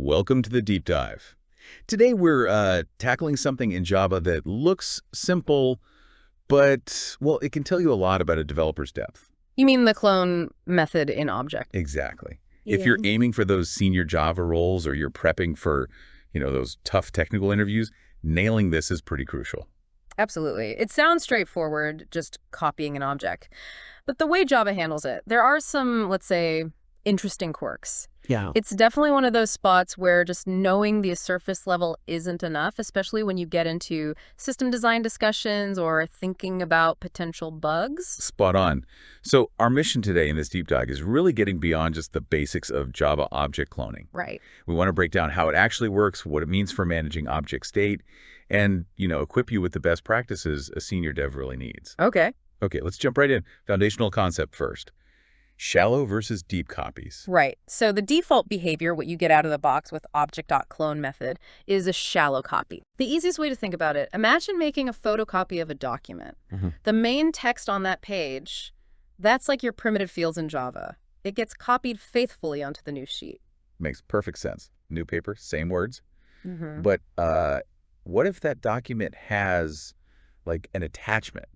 Welcome to the deep dive. Today we're tackling something in Java that looks simple, but, well, it can tell you a lot about a developer's depth. You mean the clone method in object? Exactly. Yeah. If you're aiming for those senior Java roles or you're prepping for, those tough technical interviews, nailing this is pretty crucial. Absolutely. It sounds straightforward, just copying an object. But the way Java handles it, there are some, let's say, interesting quirks. Yeah. It's definitely one of those spots where just knowing the surface level isn't enough, especially when you get into system design discussions or thinking about potential bugs. Spot on. So our mission today in this deep dive is really getting beyond just the basics of Java object cloning. Right. We want to break down how it actually works, what it means for managing object state, and, equip you with the best practices a senior dev really needs. Okay. Okay, let's jump right in. Foundational concept first. Shallow versus deep copies. Right. So the default behavior, what you get out of the box with object.clone method, is a shallow copy. The easiest way to think about it, imagine making a photocopy of a document. The main text on that page, that's like your primitive fields in Java. It gets copied faithfully onto the new sheet. Makes perfect sense. New paper, same words. But what if that document has, like, an attachment,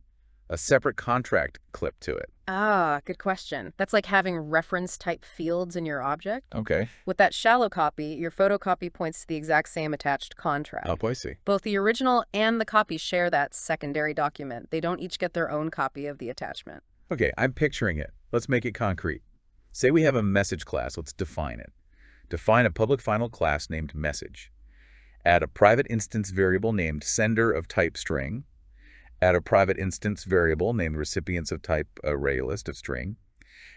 a separate contract clip to it? Ah, good question. That's like having reference type fields in your object. Okay. With that shallow copy, your photocopy points to the exact same attached contract. Oh, I see. Both the original and the copy share that secondary document. They don't each get their own copy of the attachment. Okay, I'm picturing it. Let's make it concrete. Say we have a message class. Let's define it. Define a public final class named message. Add a private instance variable named sender of type string. Add a private instance variable named recipients of type ArrayList of string.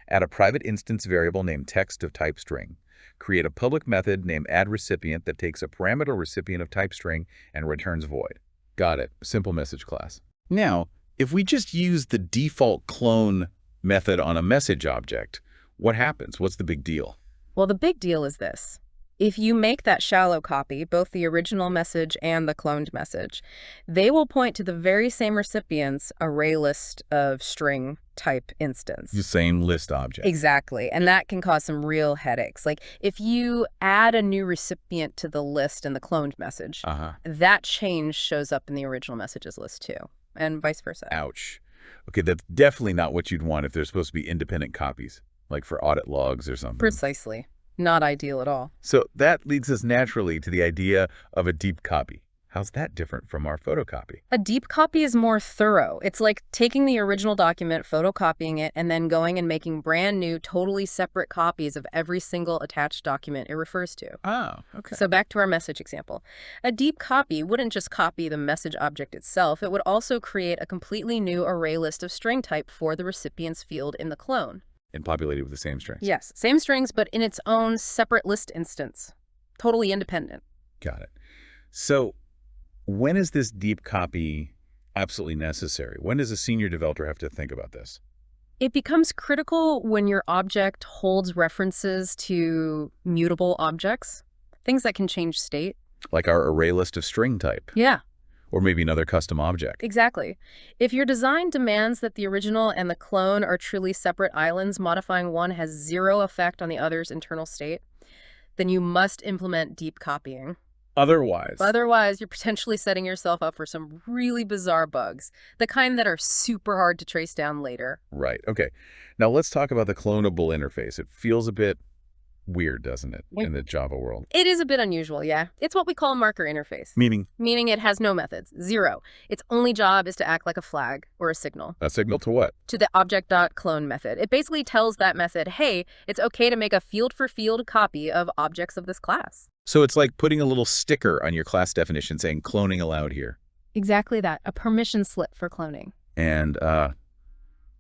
Add a private instance variable named text of type string. Create a public method named addRecipient that takes a parameter recipient of type string and returns void. Got it. Simple message class. Now, if we just use the default clone method on a message object, what happens? What's the big deal? Well, the big deal is this. If you make that shallow copy, both the original message and the cloned message, they will point to the very same recipient's ArrayList of string type instance. The same list object. Exactly. And that can cause some real headaches. Like if you add a new recipient to the list in the cloned message, that change shows up in the original messages list too, and vice versa. Ouch. Okay, that's definitely not what you'd want if they're supposed to be independent copies, like for audit logs or something. Precisely. Not ideal at all. So that leads us naturally to the idea of a deep copy. How's that different from our photocopy? A deep copy is more thorough. It's like taking the original document, photocopying it, and then going and making brand new, totally separate copies of every single attached document it refers to. Oh, okay. So back to our message example. A deep copy wouldn't just copy the message object itself. It would also create a completely new array list of string type for the recipient's field in the clone. And populated with the same strings. Yes, same strings, but in its own separate list instance. Totally independent. Got it. So when is this deep copy absolutely necessary? When does a senior developer have to think about this? It becomes critical when your object holds references to mutable objects, things that can change state. Like our array list of string type. Yeah. Or maybe another custom object. Exactly. If your design demands that the original and the clone are truly separate islands, modifying one has zero effect on the other's internal state, then you must implement deep copying. Otherwise, you're potentially setting yourself up for some really bizarre bugs, the kind that are super hard to trace down later. Right. Okay. Now let's talk about the clonable interface. It feels a bit weird, doesn't it, in the Java world? It is a bit unusual, yeah. It's what we call a marker interface. Meaning? Meaning it has no methods, zero. Its only job is to act like a flag or a signal. A signal to what? To the object.clone method. It basically tells that method, hey, it's okay to make a field-for-field copy of objects of this class. So it's like putting a little sticker on your class definition saying cloning allowed here. Exactly that, a permission slip for cloning. And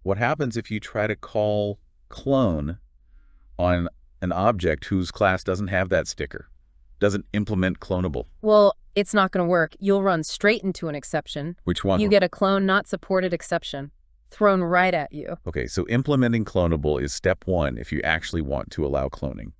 what happens if you try to call clone on an object whose class doesn't have that sticker, doesn't implement clonable? Well, it's not going to work. You'll run straight into an exception. Which one? You get a clone not supported exception thrown right at you. Okay, so implementing clonable is step one if you actually want to allow cloning.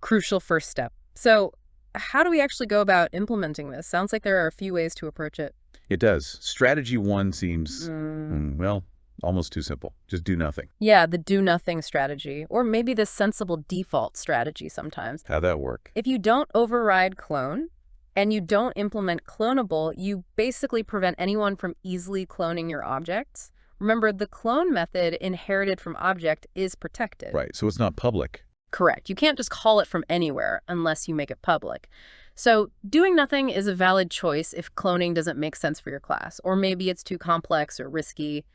Crucial first step. So how do we actually go about implementing this? Sounds like there are a few ways to approach it. It does. Strategy one seems, well, Almost too simple. Just do nothing. Yeah, the do-nothing strategy, or maybe the sensible default strategy sometimes. How'd that work? If you don't override clone and you don't implement clonable, you basically prevent anyone from easily cloning your objects. Remember, the clone method inherited from object is protected. Right, so it's not public. Correct. You can't just call it from anywhere unless you make it public. So doing nothing is a valid choice if cloning doesn't make sense for your class, or maybe it's too complex or risky.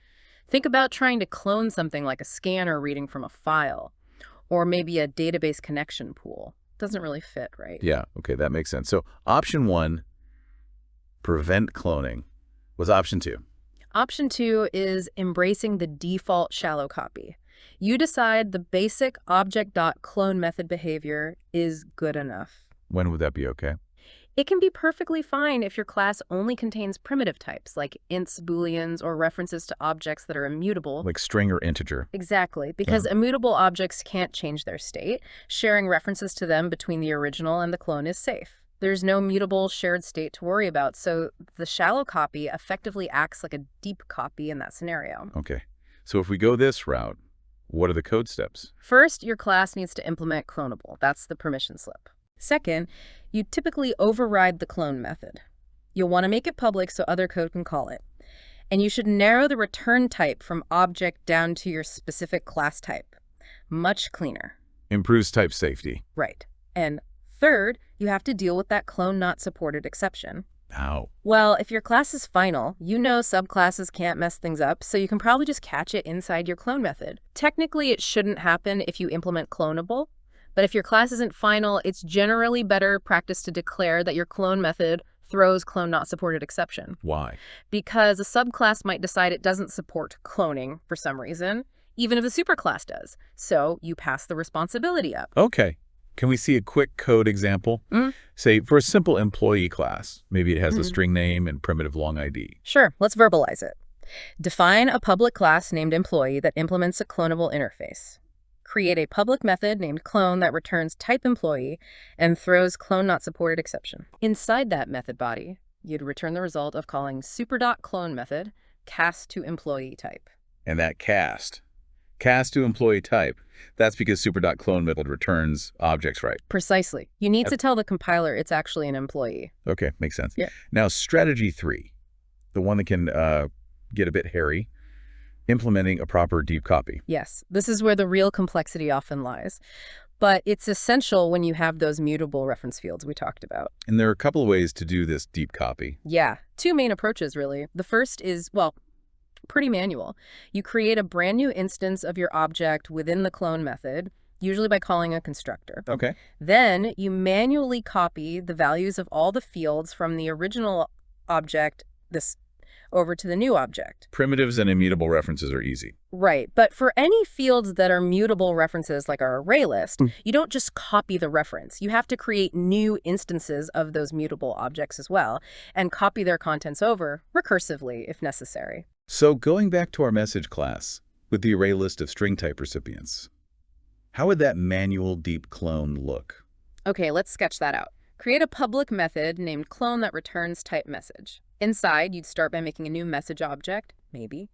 Think about trying to clone something like a scanner reading from a file, or maybe a database connection pool. Doesn't really fit, right? Yeah, okay, that makes sense. So option 1, prevent cloning. What's option 2? Option 2 is embracing the default shallow copy. You decide the basic object.clone method behavior is good enough. When would that be okay? It can be perfectly fine if your class only contains primitive types, like ints, booleans, or references to objects that are immutable. Like string or integer. Exactly, because immutable objects can't change their state. Sharing references to them between the original and the clone is safe. There's no mutable shared state to worry about, so the shallow copy effectively acts like a deep copy in that scenario. Okay, so if we go this route, what are the code steps? First, your class needs to implement Cloneable. That's the permission slip. Second, you typically override the clone method. You'll want to make it public so other code can call it. And you should narrow the return type from object down to your specific class type. Much cleaner. Improves type safety. Right. And third, you have to deal with that clone not supported exception. How? Well, if your class is final, you know subclasses can't mess things up, so you can probably just catch it inside your clone method. Technically, it shouldn't happen if you implement Cloneable, but if your class isn't final, it's generally better practice to declare that your clone method throws clone not supported exception. Why? Because a subclass might decide it doesn't support cloning for some reason, even if a superclass does. So you pass the responsibility up. Okay. Can we see a quick code example? Say, for a simple employee class, maybe it has a string name and primitive long ID. Sure, let's verbalize it. Define a public class named employee that implements a clonable interface. Create a public method named clone that returns type employee and throws clone not supported exception. Inside that method body, you'd return the result of calling Super.clone method cast to employee type. And that cast to employee type, that's because Super.clone method returns objects, right? Precisely. You need to tell the compiler it's actually an employee. Okay, makes sense. Yeah. Now, strategy 3, the one that can get a bit hairy, implementing a proper deep copy. Yes, this is where the real complexity often lies. But it's essential when you have those mutable reference fields we talked about. And there are a couple of ways to do this deep copy. Yeah, two main approaches, really. The first is, well, pretty manual. You create a brand new instance of your object within the clone method, usually by calling a constructor. Okay. Then you manually copy the values of all the fields from the original object, over to the new object. Primitives and immutable references are easy. Right, but for any fields that are mutable references like our array list, you don't just copy the reference. You have to create new instances of those mutable objects as well, and copy their contents over recursively if necessary. So going back to our message class, with the array list of string type recipients, how would that manual deep clone look? Okay, let's sketch that out. Create a public method named clone that returns type message. Inside, you'd start by making a new message object, maybe.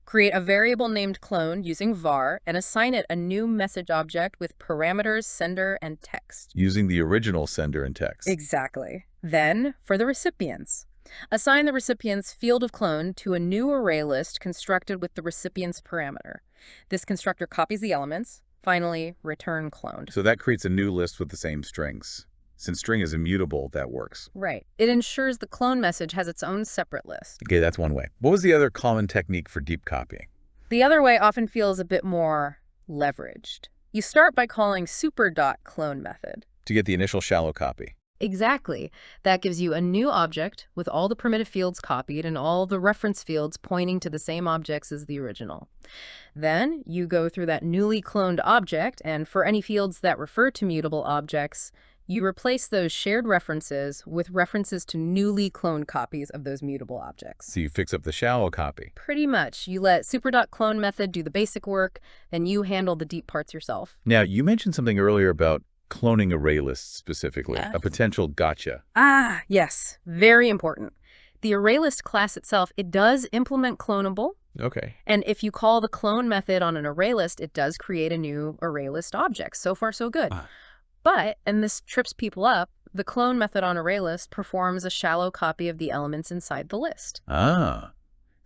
Create a variable named clone using var and assign it a new message object with parameters sender and text. Using the original sender and text. Exactly. Then, for the recipients, assign the recipient's field of clone to a new array list constructed with the recipient's parameter. This constructor copies the elements. Finally, return cloned. So that creates a new list with the same strings. Since string is immutable, that works. Right. It ensures the clone message has its own separate list. Okay, that's one way. What was the other common technique for deep copying? The other way often feels a bit more leveraged. You start by calling Super.clone method. To get the initial shallow copy. Exactly. That gives you a new object with all the primitive fields copied and all the reference fields pointing to the same objects as the original. Then you go through that newly cloned object, and for any fields that refer to mutable objects, you replace those shared references with references to newly cloned copies of those mutable objects. So you fix up the shallow copy. Pretty much. You let Super.clone method do the basic work, then you handle the deep parts yourself. Now, you mentioned something earlier about cloning array lists specifically, a potential gotcha. Yes. Very important. The ArrayList class itself, it does implement Cloneable, Okay. And if you call the clone method on an ArrayList, it does create a new ArrayList object. So far, so good. But, and this trips people up, the clone method on ArrayList performs a shallow copy of the elements inside the list.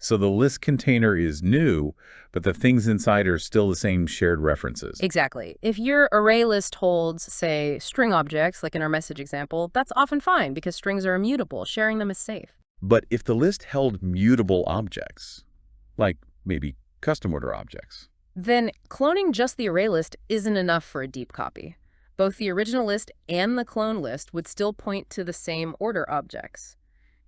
So the list container is new, but the things inside are still the same shared references. Exactly. If your ArrayList holds, say, string objects, like in our message example, that's often fine because strings are immutable. Sharing them is safe. But if the list held mutable objects, like maybe custom order objects, then cloning just the ArrayList isn't enough for a deep copy. Both the original list and the clone list would still point to the same order objects.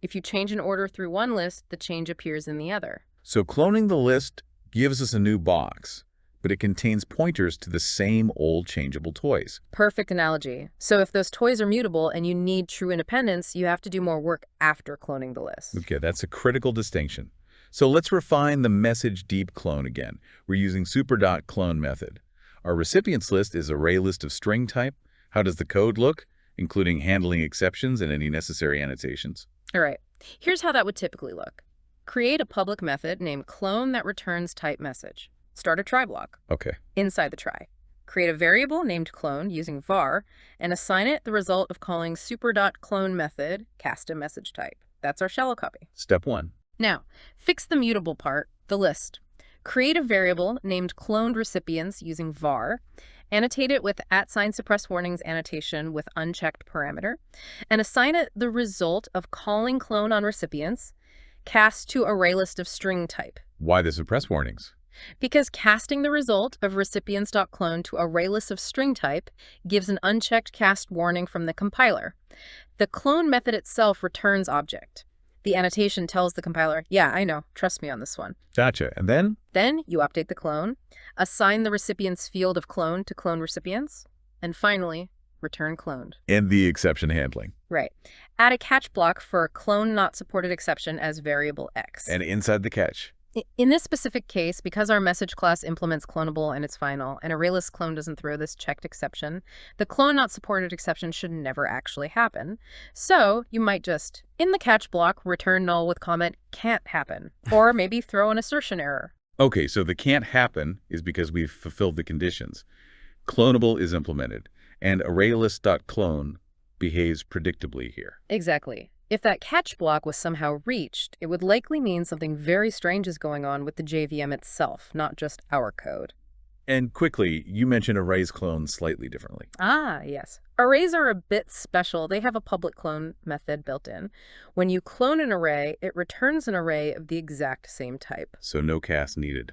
If you change an order through one list, the change appears in the other. So cloning the list gives us a new box, but it contains pointers to the same old changeable toys. Perfect analogy. So if those toys are mutable and you need true independence, you have to do more work after cloning the list. Okay, that's a critical distinction. So let's refine the message deep clone again. We're using Super.clone method. Our recipients list is ArrayList of string type. How does the code look, including handling exceptions and any necessary annotations? All right, here's how that would typically look. Create a public method named clone that returns type message. Start a try block. Okay. Inside the try, create a variable named clone using var and assign it the result of calling super.clone method cast a message type. That's our shallow copy. Step 1. Now, fix the mutable part, the list. Create a variable named cloned recipients using var, annotate it with @suppress warnings annotation with unchecked parameter, and assign it the result of calling clone on recipients, cast to ArrayList of string type. Why the suppress warnings? Because casting the result of recipients.clone to ArrayList of string type gives an unchecked cast warning from the compiler. The clone method itself returns object. The annotation tells the compiler, yeah, I know, trust me on this one. Gotcha. And then? Then you update the clone, assign the recipient's field of clone to clone recipients, and finally, return cloned. And the exception handling. Right. Add a catch block for a clone not supported exception as variable x. And inside the catch. In this specific case, because our message class implements Cloneable and it's final, and ArrayList clone doesn't throw this checked exception, the clone not supported exception should never actually happen. So you might just, in the catch block, return null with comment can't happen, or maybe throw an assertion error. Okay, so the can't happen is because we've fulfilled the conditions. Cloneable is implemented, and ArrayList.clone behaves predictably here. Exactly. If that catch block was somehow reached, it would likely mean something very strange is going on with the JVM itself, not just our code. And quickly, you mentioned arrays clone slightly differently. Ah, yes. Arrays are a bit special. They have a public clone method built in. When you clone an array, it returns an array of the exact same type. So no cast needed.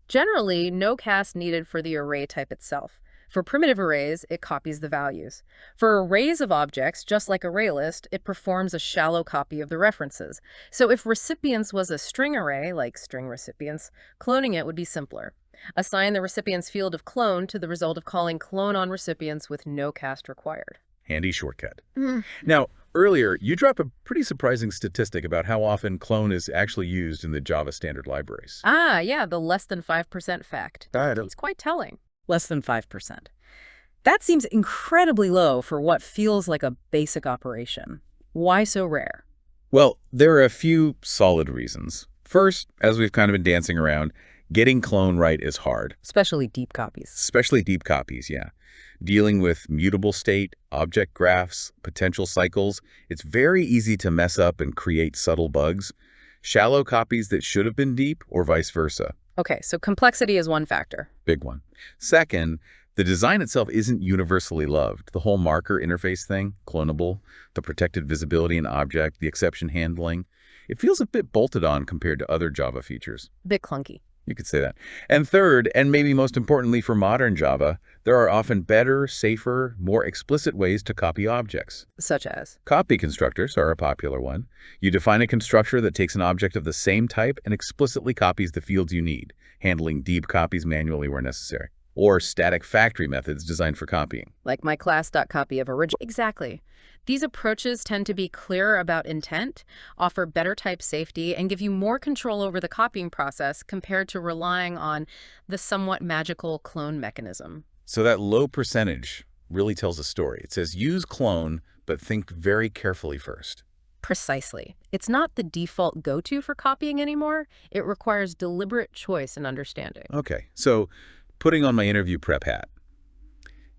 Generally, no cast needed for the array type itself. For primitive arrays, it copies the values. For arrays of objects, just like ArrayList, it performs a shallow copy of the references. So if recipients was a string array, like string recipients, cloning it would be simpler. Assign the recipient's field of clone to the result of calling clone on recipients with no cast required. Handy shortcut. Now, earlier, you dropped a pretty surprising statistic about how often clone is actually used in the Java standard libraries. Ah, yeah, the less than 5% fact. It's It's quite telling. Less than 5%. That seems incredibly low for what feels like a basic operation. Why so rare? Well, there are a few solid reasons. First, as we've kind of been dancing around, getting clone right is hard. Especially deep copies. Especially deep copies, yeah. Dealing with mutable state, object graphs, potential cycles, it's very easy to mess up and create subtle bugs. Shallow copies that should have been deep, or vice versa. Okay, so complexity is one factor. Big one. Second, the design itself isn't universally loved. The whole marker interface thing, Cloneable, the protected visibility in object, the exception handling, it feels a bit bolted on compared to other Java features. A bit clunky. You could say that. And third, and maybe most importantly for modern Java, there are often better, safer, more explicit ways to copy objects. Such as? Copy constructors are a popular one. You define a constructor that takes an object of the same type and explicitly copies the fields you need, handling deep copies manually where necessary. Or static factory methods designed for copying. Like my class.copy of original. Exactly. These approaches tend to be clearer about intent, offer better type safety, and give you more control over the copying process compared to relying on the somewhat magical clone mechanism. So that low percentage really tells a story. It says use clone, but think very carefully first. Precisely. It's not the default go-to for copying anymore. It requires deliberate choice and understanding. Okay, so putting on my interview prep hat.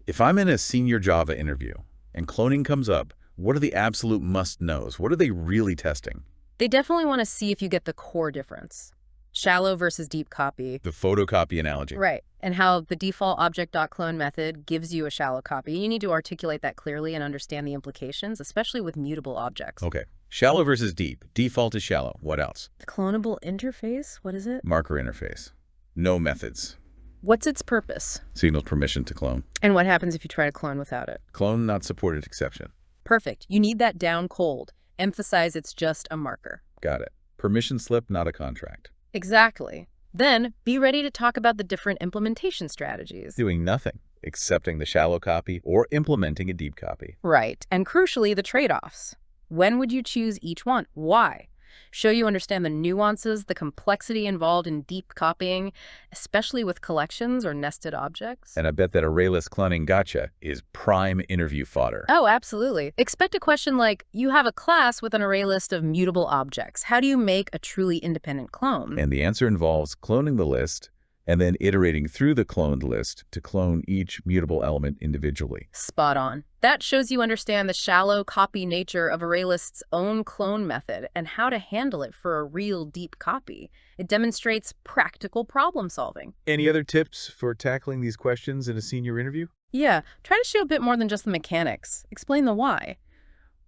If I'm in a senior Java interview and cloning comes up, what are the absolute must-knows? What are they really testing? They definitely want to see if you get the core difference. Shallow versus deep copy. The photocopy analogy. Right. And how the default object.clone method gives you a shallow copy. You need to articulate that clearly and understand the implications, especially with mutable objects. Okay. Shallow versus deep. Default is shallow. What else? The clonable interface? What is it? Marker interface. No methods. What's its purpose? Signals permission to clone. And what happens if you try to clone without it? Clone not supported exception. Perfect. You need that down cold. Emphasize it's just a marker. Got it. Permission slip, not a contract. Exactly. Then, be ready to talk about the different implementation strategies. Doing nothing, accepting the shallow copy or implementing a deep copy. Right. And crucially, the trade-offs. When would you choose each one? Why? Show you understand the nuances, the complexity involved in deep copying, especially with collections or nested objects. And I bet that ArrayList cloning gotcha is prime interview fodder. Oh, absolutely. Expect a question like, you have a class with an array list of mutable objects. How do you make a truly independent clone? And the answer involves cloning the list and then iterating through the cloned list to clone each mutable element individually. Spot on. That shows you understand the shallow copy nature of ArrayList's own clone method and how to handle it for a real deep copy. It demonstrates practical problem solving. Any other tips for tackling these questions in a senior interview? Yeah, try to show a bit more than just the mechanics. Explain the why.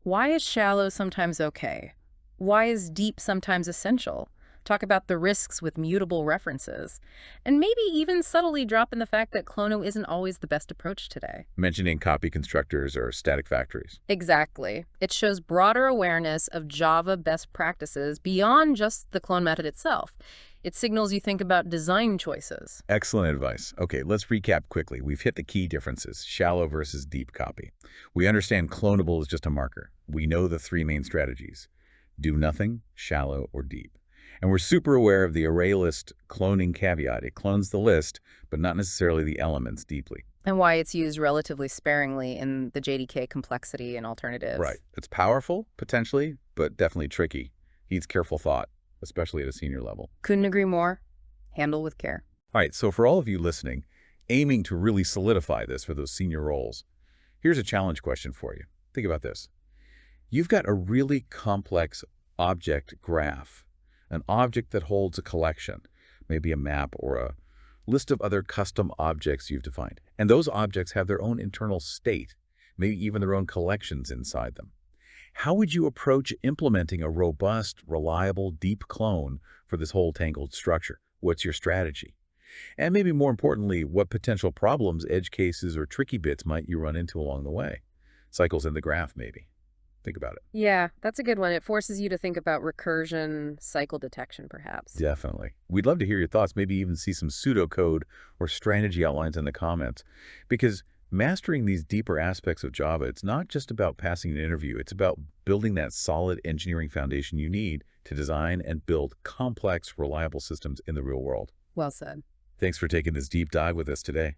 Why is shallow sometimes okay? Why is deep sometimes essential? Talk about the risks with mutable references, and maybe even subtly drop in the fact that clono isn't always the best approach today. Mentioning copy constructors or static factories. Exactly. It shows broader awareness of Java best practices beyond just the clone method itself. It signals you think about design choices. Excellent advice. Okay, let's recap quickly. We've hit the key differences, shallow versus deep copy. We understand clonable is just a marker. We know the three main strategies: do nothing, shallow, or deep. And we're super aware of the ArrayList cloning caveat. It clones the list, but not necessarily the elements deeply. And why it's used relatively sparingly in the JDK complexity and alternatives. Right. It's powerful, potentially, but definitely tricky. Needs careful thought, especially at a senior level. Couldn't agree more. Handle with care. All right, so for all of you listening, aiming to really solidify this for those senior roles, here's a challenge question for you. Think about this. You've got a really complex object graph, an object that holds a collection, maybe a map or a list of other custom objects you've defined. And those objects have their own internal state, maybe even their own collections inside them. How would you approach implementing a robust, reliable, deep clone for this whole tangled structure? What's your strategy? And maybe more importantly, what potential problems, edge cases, or tricky bits might you run into along the way? Cycles in the graph, maybe. Think about it. Yeah, that's a good one. It forces you to think about recursion, cycle detection, perhaps. Definitely. We'd love to hear your thoughts, maybe even see some pseudocode or strategy outlines in the comments. Because mastering these deeper aspects of Java, it's not just about passing an interview. It's about building that solid engineering foundation you need to design and build complex, reliable systems in the real world. Well said. Thanks for taking this deep dive with us today.